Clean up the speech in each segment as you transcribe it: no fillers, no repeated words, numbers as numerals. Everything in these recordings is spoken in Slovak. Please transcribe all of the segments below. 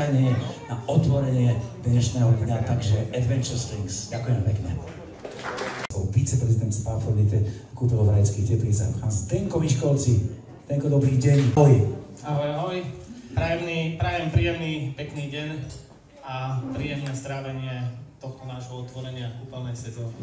čakanie na otvorenie dnešného dňa, takže Adventure Strings. Ďakujem pekne. Viceprezident Spáfornite kúpelo v Rajeckých Teplicách. Pán Zdenko Miškolci. Zdenko, dobrý deň. Ahoj. Ahoj, ahoj. Prajem príjemný, pekný deň a príjemné strávenie tohto nášho otvorenia kúpeľnej sezóny.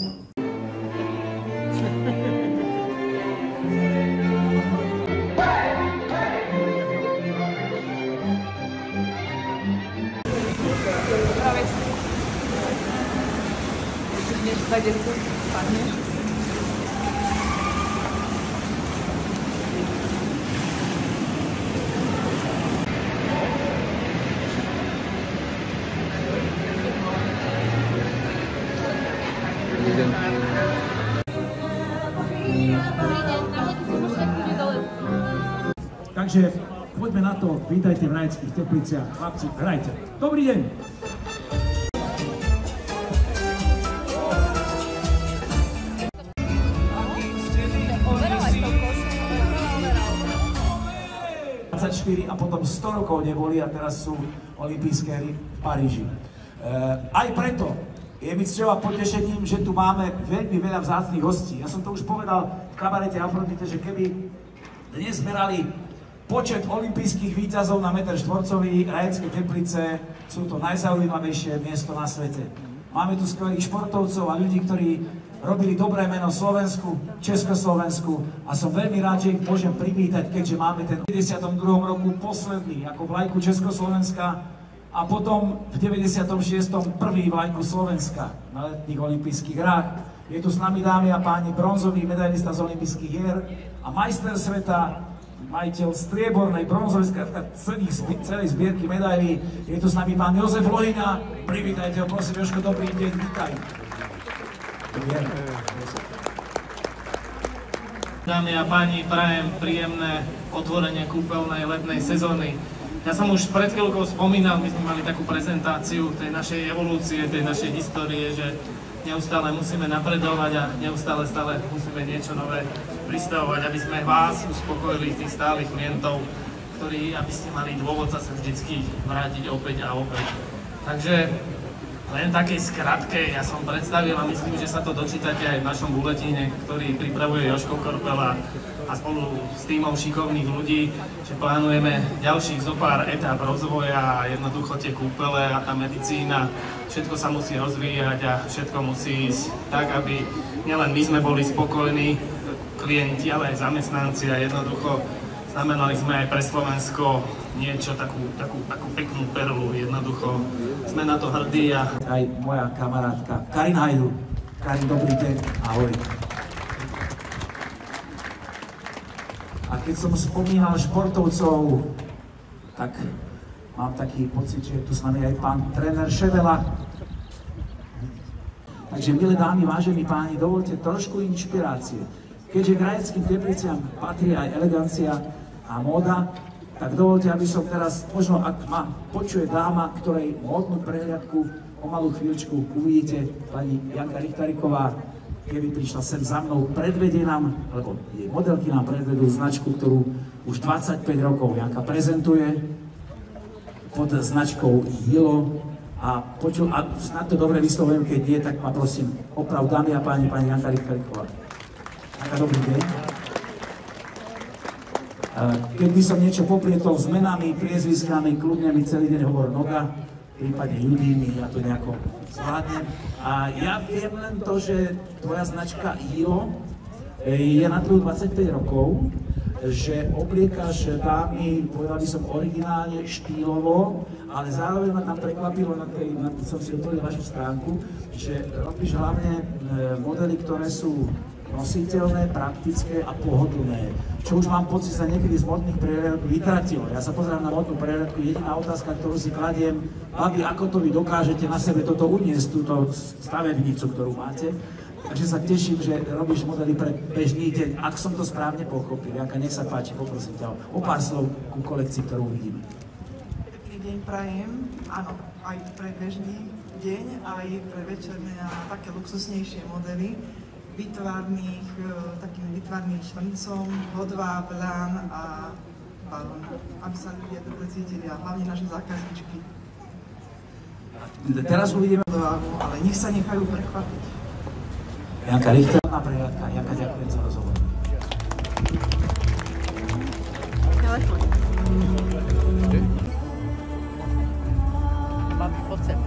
Takže poďme na to, vítajte v Rajeckých Tepliciach, chlapci, hrajte. Dobrý deň! A potom 100 rokov neboli a teraz sú olympijské hry v Paríži. Aj preto je mi cťou a potešením, že tu máme veľmi veľa vzácnych hostí. Ja som to už povedal v kabarete Afrodite, že keby dnes merali počet olympijských víťazov na meter štvorcový, Rajecké Teplice sú to najzaujímavejšie miesto na svete. Máme tu skvelých športovcov a ľudí, ktorí robili dobré meno Slovensku, Československu a som veľmi rád, že ich môžem privítať, keďže máme ten v 92. roku posledný ako vlajku Československa a potom v 96. prvý vlajku Slovenska na letných olympijských hrách. Je tu s nami, dámy a páni, bronzový medailista z olympijských hier a majster sveta, majiteľ striebornej, bronzovej, celej zbierky medailí. Je tu s nami pán Jozef Lohina. Privítajte ho, prosím, Jožko, dobrý deň, vítaj. Dámy a páni, prajem príjemné otvorenie kúpeľnej letnej sezóny. Ja som už pred chvíľkou spomínal, my sme mali takú prezentáciu tej našej evolúcie, tej našej histórie, že neustále musíme napredovať a neustále musíme niečo nové pristavovať, aby sme vás uspokojili, tých stálych klientov, ktorí, aby ste mali dôvod sa vždycky vrátiť opäť a opäť. Takže len takej skratke, ja som predstavil a myslím, že sa to dočítate aj v našom buletíne, ktorý pripravuje Jožko Korpela a spolu s týmom šikovných ľudí, že plánujeme ďalších zopár etáp rozvoja a jednoducho tie kúpele a tá medicína, všetko sa musí rozvíjať a všetko musí ísť tak, aby nielen my sme boli spokojní, klienti, ale aj zamestnanci a jednoducho znamenali sme aj pre Slovensko niečo, takú peknú perlu, jednoducho sme na to hrdí a... Aj moja kamarátka Karin Hajdu. Karin, dobrý deň, ahoj. A keď som spomínal športovcov, tak mám taký pocit, že je tu s nami aj pán tréner Ševela. Takže milé dámy, vážení páni, dovolte trošku inšpirácie. Keďže k Rajeckým Tepliciam patrí aj elegancia a móda, tak dovolte, aby som teraz, možno ak ma počuje dáma, ktorej módnu prehliadku o malú chvíľučku uvidíte, pani Janka Richtariková, keby prišla sem za mnou, predvedie nám, alebo jej modelky nám predvedú značku, ktorú už 25 rokov Janka prezentuje pod značkou Hilo a snad to dobre vyslovujem, keď nie, tak ma prosím oprav, dámy a páni, pani Janka Richtariková. Janka, dobrý deň. Keď by som niečo poplietol s menami, priezviskami, kľudne mi celý deň hovor Noga, prípadne Judíny, ja to nejako zvládnem. A ja viem len to, že tvoja značka Hilo je na trhu 25 rokov, že obliekaš dámy, povedal by som originálne, štýlovo, ale zároveň ma tam prekvapilo, som si otvoril vašu stránku, že robíš hlavne modely, ktoré sú nositeľné, praktické a pohodlné. Čo už mám pocit, sa niekedy z modných prehliadok vytratilo. Ja sa pozerám na modnú prehliadku, jediná otázka, ktorú si kladiem, babi, ako to vy dokážete na sebe toto uniesť, túto stavebnicu, ktorú máte. Takže sa teším, že robíš modely pre bežný deň, ak som to správne pochopil. Janka, nech sa páči, poprosím ťa o pár slov ku kolekcii, ktorú uvidíme. Pekný deň prajem, áno, aj pre bežný deň, aj pre večerné a také luxusnejšie modely. Takým vytvarným švrncom, hodváb, lán a balón, aby sa ľudia dobre cítili a hlavne naše zákazničky. Teraz uvidíme. Ale nech sa nechajú prekvapiť. Janka Richterová prehľadka. Janka, ďakujem za rozhovor. Telefón. Mám pod sem.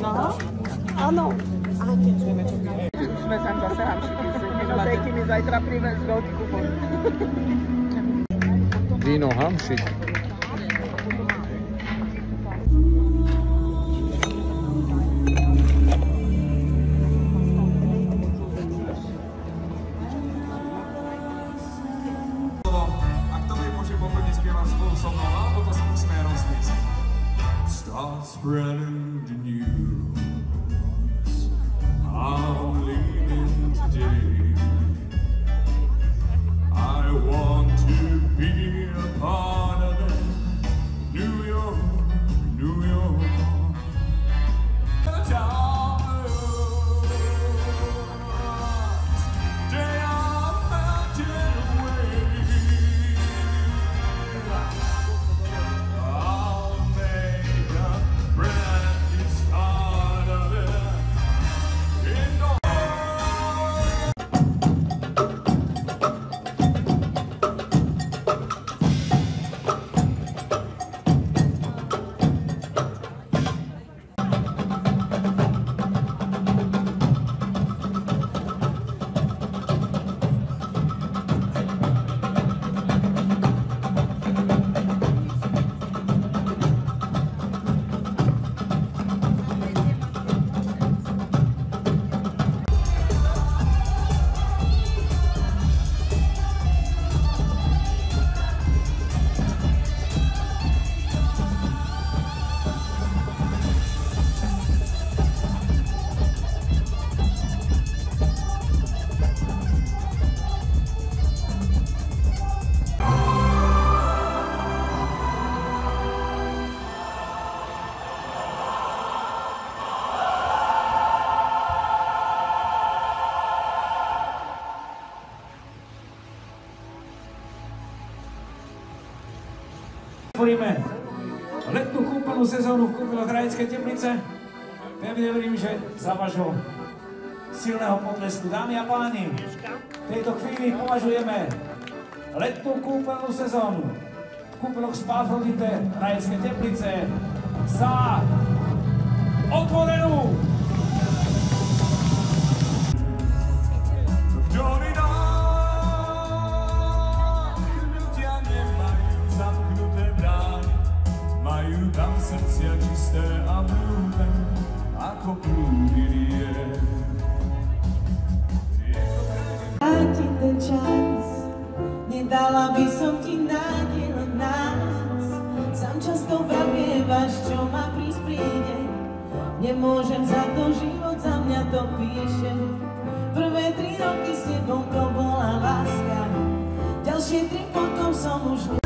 No, áno. Už sme tam zase hamšiky zjedli, no dejky mi zajtra privez veľký kupon. Víno hamšik. A kto by môže pokojne spievať spolu so mnou, alebo to sa musíme rozliesť. Start spreading the news. I'm leaving today. I want to be a part of it. New York, New York. They are melting away. I'll make a brand new start of it. In the Otvoríme letnú kúpeľnú sezónu v kúpeľoch Rajeckej Teplice. Pevne verím, že za vášho silného potlesku. Dámy a páni, v tejto chvíli považujeme letnú kúpeľnú sezónu v kúpeľoch Spafrodite Rajeckej Teplice za otvorenú. Tam srdcia čisté a blúdne, ako prúdy riek. Vrátim ten čas, nedala by som ti nádej len nás. Sám často vravievaš, čo ma prísť príde. Nemôžem za to, život za mňa to píše. Prvé 3 roky s tebou to bola láska, ďalšie 3 potom som už